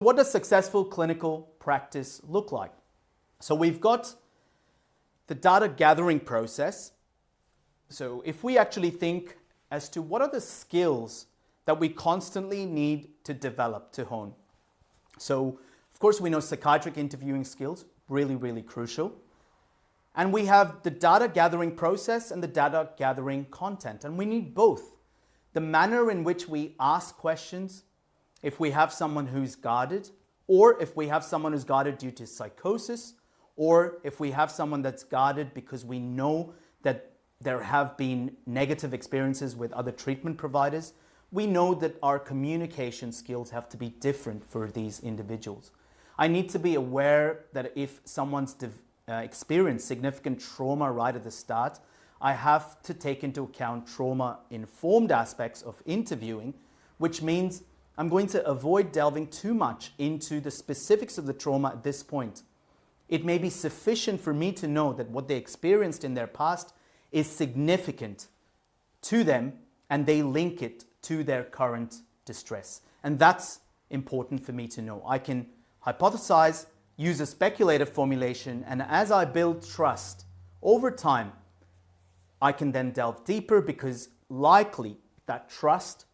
What does successful clinical practice look like? So we've got the data gathering process. So if we actually think as to what are the skills that we constantly need to develop, to hone. So of course we know psychiatric interviewing skills, really, really crucial. And we have the data gathering process and the data gathering content, and we need both. The manner in which we ask questions, if we have someone who's guarded, or if we have someone who's guarded due to psychosis, or if we have someone that's guarded because we know that there have been negative experiences with other treatment providers, we know that our communication skills have to be different for these individuals. I need to be aware that if someone's experienced significant trauma right at the start, I have to take into account trauma-informed aspects of interviewing, which means I'm going to avoid delving too much into the specifics of the trauma at this point. It may be sufficient for me to know that what they experienced in their past is significant to them and they link it to their current distress. And that's important for me to know. I can hypothesize, use a speculative formulation, and as I build trust over time, I can then delve deeper because likely that trust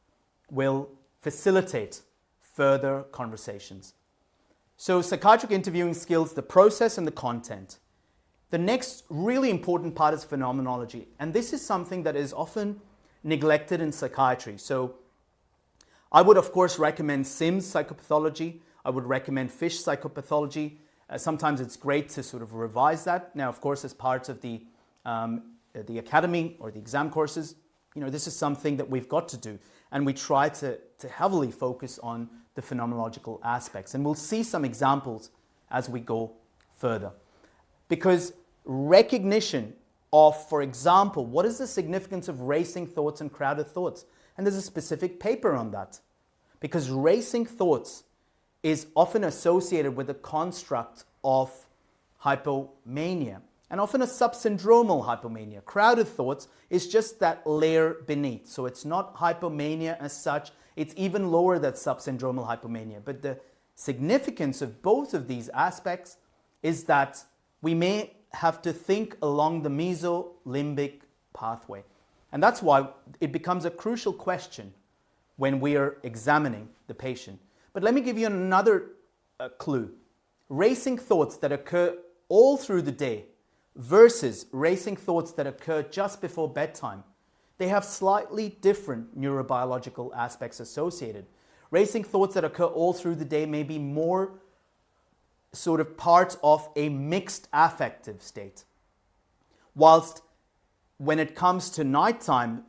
will facilitate further conversations. So psychiatric interviewing skills, the process and the content. The next really important part is phenomenology, and this is something that is often neglected in psychiatry. So I would of course recommend Sims psychopathology. I would recommend Fish psychopathology. Sometimes it's great to sort of revise that. Now, of course, as part of the academy or the exam courses, this is something that we've got to do. And we try to heavily focus on the phenomenological aspects. And we'll see some examples as we go further. Because recognition of, for example, what is the significance of racing thoughts and crowded thoughts? And there's a specific paper on that. Because racing thoughts is often associated with the construct of hypomania, and often a subsyndromal hypomania. Crowded thoughts is just that layer beneath. So it's not hypomania as such, it's even lower than subsyndromal hypomania. But the significance of both of these aspects is that we may have to think along the mesolimbic pathway. And that's why it becomes a crucial question when we are examining the patient. But let me give you another clue. Racing thoughts that occur all through the day versus racing thoughts that occur just before bedtime, they have slightly different neurobiological aspects associated. Racing thoughts that occur all through the day may be more sort of part of a mixed affective state. Whilst when it comes to nighttime,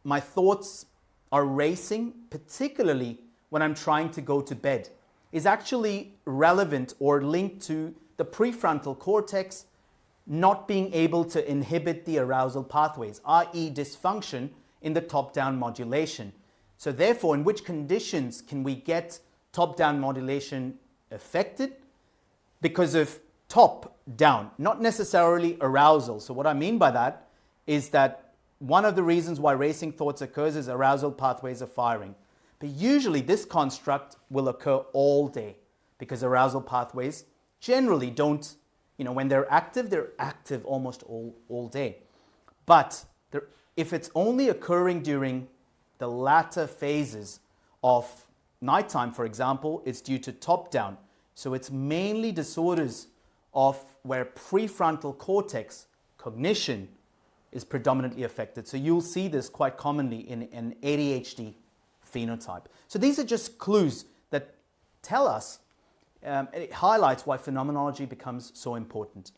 my thoughts are racing, particularly when I'm trying to go to bed, is actually relevant or linked to the prefrontal cortex not being able to inhibit the arousal pathways, i.e. dysfunction in the top-down modulation. So therefore, in which conditions can we get top-down modulation affected? Because of top-down, not necessarily arousal. So what I mean by that is that one of the reasons why racing thoughts occurs is arousal pathways are firing. But usually this construct will occur all day because arousal pathways generally don't, when they're active almost all day. But if it's only occurring during the latter phases of nighttime, for example, it's due to top-down. So it's mainly disorders of where prefrontal cortex cognition is predominantly affected. So you'll see this quite commonly in an ADHD phenotype. So these are just clues that tell us, it highlights why phenomenology becomes so important.